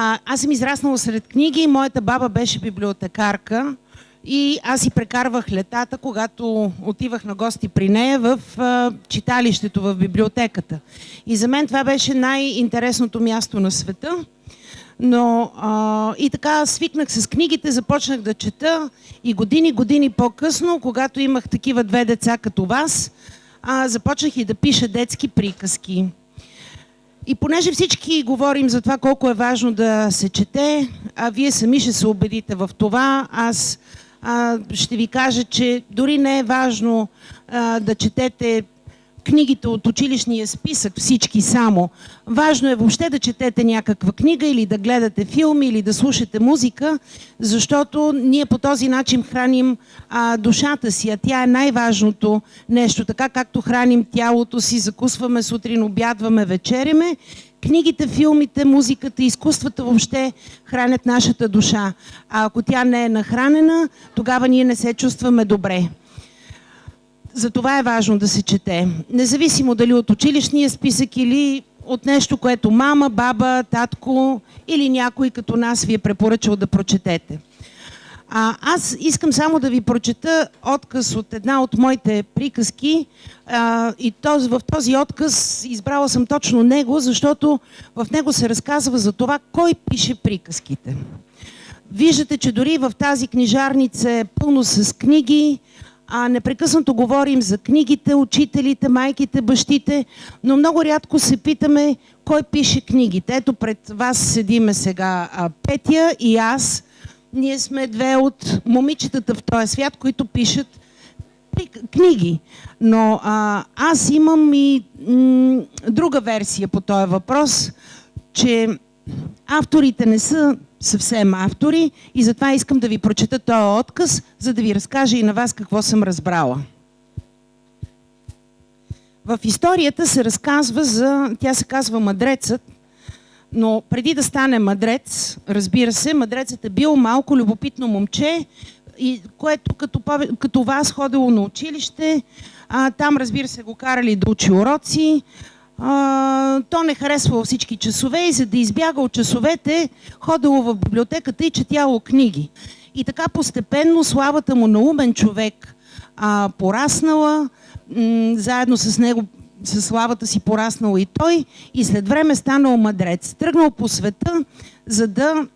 Аз съм израснала сред книги, моята баба беше библиотекарка и аз си прекарвах летата, когато отивах на гости при нея в читалището, в библиотеката. И за мен това беше най-интересното място на света. Но и така свикнах с книгите, започнах да чета и години по-късно, когато имах такива две деца като вас, започнах и да пиша детски приказки. И понеже всички говорим за това колко е важно да се чете, а вие сами ще се убедите в това, аз ще ви кажа, че дори не е важно да четете книгите от училищния списък, всички само. Важно е въобще да четете някаква книга или да гледате филми или да слушате музика, защото ние по този начин храним душата си, а тя е най-важното нещо. Така както храним тялото си, закусваме сутрин, обядваме, вечеряме, книгите, филмите, музиката, изкуствата въобще хранят нашата душа. А ако тя не е нахранена, тогава ние не се чувстваме добре. Затова е важно да се чете. Независимо дали от училищния списък или от нещо, което мама, баба, татко или някой като нас ви е препоръчал да прочетете. Аз искам само да ви прочета отказ от една от моите приказки и в този отказ избрала съм точно него, защото в него се разказва за това кой пише приказките. Виждате, че дори в тази книжарница е пълно с книги, непрекъснато говорим за книгите, учителите, майките, бащите, но много рядко се питаме кой пише книгите. Ето пред вас седиме сега Петя и аз. Ние сме две от момичетата в този свят, които пишат книги. Но аз имам и друга версия по този въпрос, че авторите не са съвсем автори и затова искам да ви прочета този отказ, за да ви разкажа и на вас какво съм разбрала. В историята се разказва тя се казва Мъдрецът, но преди да стане мъдрец, разбира се, мъдрецът е бил малко любопитно момче, което като вас ходило на училище, там разбира се го карали да учи уроци. То не харесвало всички часове и за да избяга от часовете, ходило в библиотеката и четяло книги. И така постепенно славата му на умен човек пораснала, заедно с него, със славата си пораснал и той, и след време станал мъдрец. Тръгнал по света, за да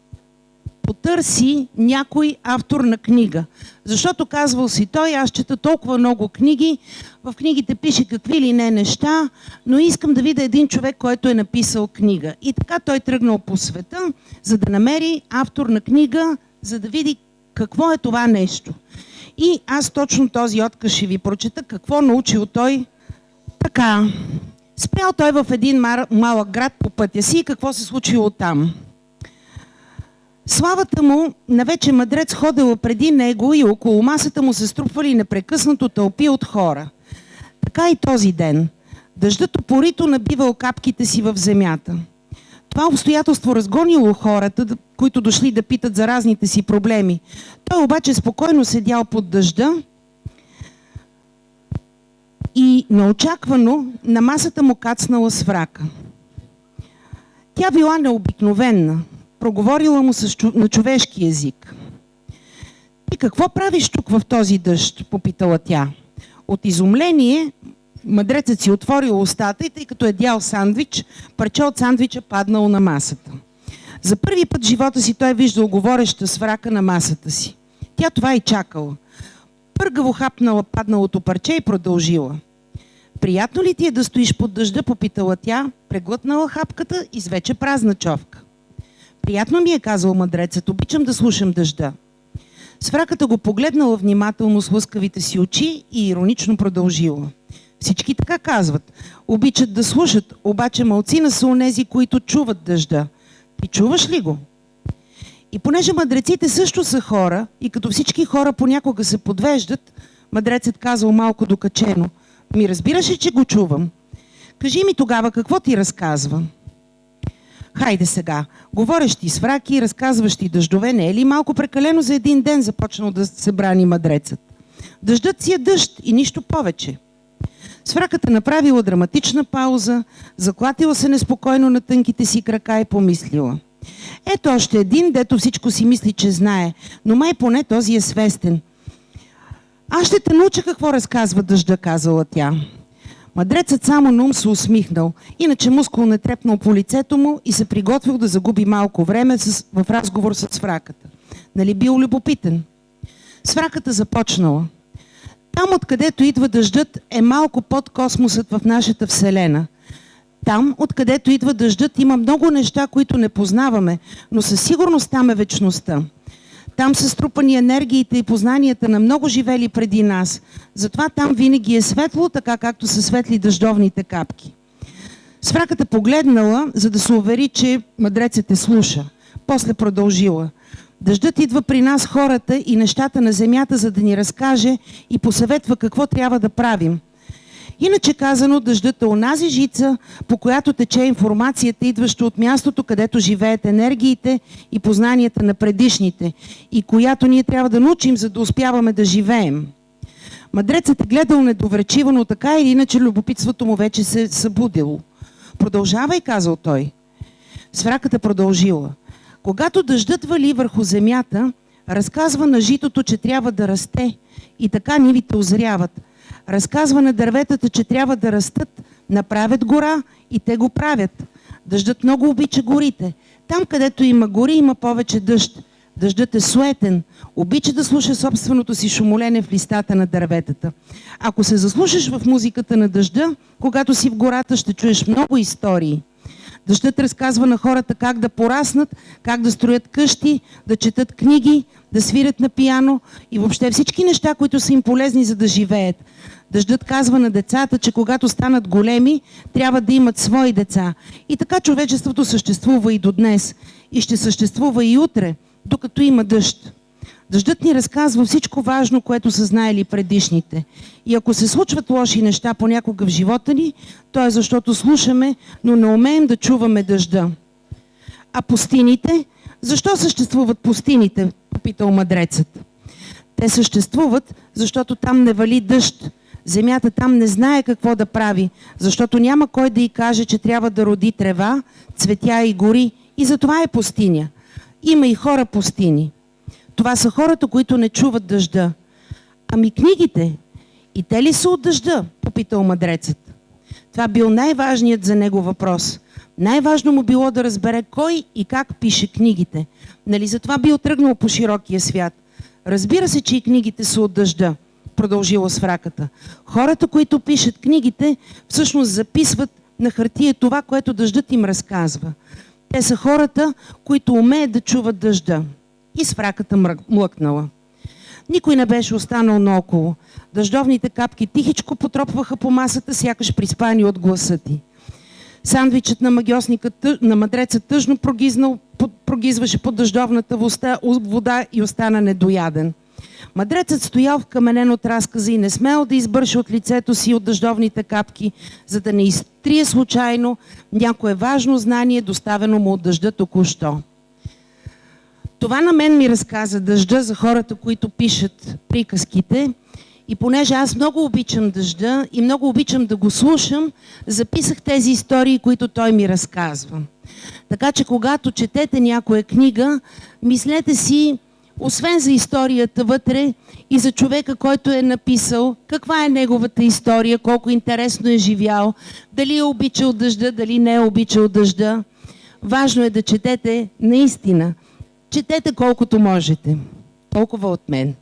потърси някой автор на книга. Защото казвал си той, аз чета толкова много книги, в книгите пише какви ли не неща, но искам да видя един човек, който е написал книга. И така той тръгнал по света, за да намери автор на книга, за да види какво е това нещо. И аз точно този отказ ще ви прочета, какво научил той. Така, спрял той в един малък град по пътя си и какво се случило там. Славата му на вече мъдрец ходила преди него и около масата му се струпвали непрекъснато тълпи от хора. Така и този ден. Дъждът упорито набивал капките си в земята. Това обстоятелство разгонило хората, които дошли да питат за разните си проблеми. Той обаче спокойно седял под дъжда и неочаквано на масата му кацнала сврака. Тя била необикновена. Проговорила му на човешки език. "Ти какво правиш тук в този дъжд?" попитала тя. От изумление мъдрецът си отворил устата и тъй като е дял сандвич, парче от сандвича паднало на масата. За първи път в живота си той виждал говореща сврака на масата си. Тя това и чакала. Пъргаво хапнала падналото парче и продължила. "Приятно ли ти е да стоиш под дъжда?" попитала тя, преглътнала хапката и с вече празна човка. "Приятно ми е," казал мъдрецът, "обичам да слушам дъжда." Свраката го погледнала внимателно с лъскавите си очи и иронично продължила. "Всички така казват. Обичат да слушат, обаче малцина са онези, които чуват дъжда. Ти чуваш ли го?" И понеже мъдреците също са хора и като всички хора понякога се подвеждат, мъдрецът казал малко докачено: "Ми разбираш ли, че го чувам? Кажи ми тогава какво ти разказва." "Хайде сега, говорещи свраки и разказващи дъждове, не е ли малко прекалено за един ден?" започнал да се брани мъдрецът. "Дъждът си е дъжд и нищо повече." Свраката направила драматична пауза, заклатила се неспокойно на тънките си крака и помислила: Ето още един, дето всичко си мисли, че знае, но май поне този е свестен. Аз ще те науча какво разказва дъжда, казала тя. Мъдрецът само на ум се усмихнал, иначе мускул не трепнал по лицето му и се приготвил да загуби малко време в разговор с свраката. Нали бил любопитен? Свраката започнала. Там, откъдето идва дъждът, е малко под космосът в нашата Вселена. Там, откъдето идва дъждът, има много неща, които не познаваме, но със сигурност там е вечността. Там са струпани енергиите и познанията на много живели преди нас. Затова там винаги е светло, така както са светли дъждовните капки. Свраката погледнала, за да се увери, че мъдрецът е слуша. После продължила. Дъждът идва при нас хората и нещата на земята, за да ни разкаже и посъветва какво трябва да правим. Иначе казано, дъждът е онази жица, по която тече информацията, идваща от мястото, където живеят енергиите и познанията на предишните, и която ние трябва да научим, за да успяваме да живеем. Мъдрецът е гледал недоверчиво, но така или иначе любопитството му вече се е събудило. Продължавай, казал той. Свраката продължила. Когато дъждът вали върху земята, разказва на житото, че трябва да расте, и така нивите озряват. Разказва на дърветата, че трябва да растат, направят гора и те го правят. Дъждът много обича горите. Там, където има гори, има повече дъжд. Дъждът е суетен, обича да слуша собственото си шумолене в листата на дърветата. Ако се заслушаш в музиката на дъжда, когато си в гората, ще чуеш много истории. Дъждът разказва на хората как да пораснат, как да строят къщи, да четат книги, да свирят на пиано и въобще всички неща, които са им полезни, за да живеят. Дъждът казва на децата, че когато станат големи, трябва да имат свои деца. И така човечеството съществува и до днес. И ще съществува и утре, докато има дъжд. Дъждът ни разказва всичко важно, което са знаели предишните. И ако се случват лоши неща понякога в живота ни, то е защото слушаме, но не умеем да чуваме дъжда. А пустините? Защо съществуват пустините? Попитал мъдрецът. Те съществуват, защото там не вали дъжд. Земята там не знае какво да прави, защото няма кой да й каже, че трябва да роди трева, цветя и гори. И затова е пустиня. Има и хора пустини. Това са хората, които не чуват дъжда. Ами книгите? И те ли са от дъжда? Попитал мъдрецът. Това бил най-важният за него въпрос. Най-важно му било да разбере кой и как пише книгите. Нали затова бил тръгнал по широкия свят? Разбира се, че и книгите са от дъжда, продължила свраката. Хората, които пишат книгите, всъщност записват на хартия това, което дъждът им разказва. Те са хората, които умеят да чуват дъжда. И свраката млъкнала. Никой не беше останал наоколо. Дъждовните капки тихичко потропваха по масата, сякаш приспани от гласа ти. Сандвичът на магьосника на мъдреца тъжно прогизваше под дъждовната вода и остана недояден. Мъдрецът стоял в каменен от разказа и не смел да избърши от лицето си от дъждовните капки, за да не изтрие случайно някое важно знание, доставено му от дъжда току-що. Това на мен ми разказа дъжда за хората, които пишат приказките. И понеже аз много обичам дъжда и много обичам да го слушам, записах тези истории, които той ми разказва. Така че когато четете някоя книга, мислете си, освен за историята вътре и за човека, който е написал, каква е неговата история, колко интересно е живял, дали е обичал дъжда, дали не е обичал дъжда. Важно е да четете наистина. Четете колкото можете. Толкова от мен.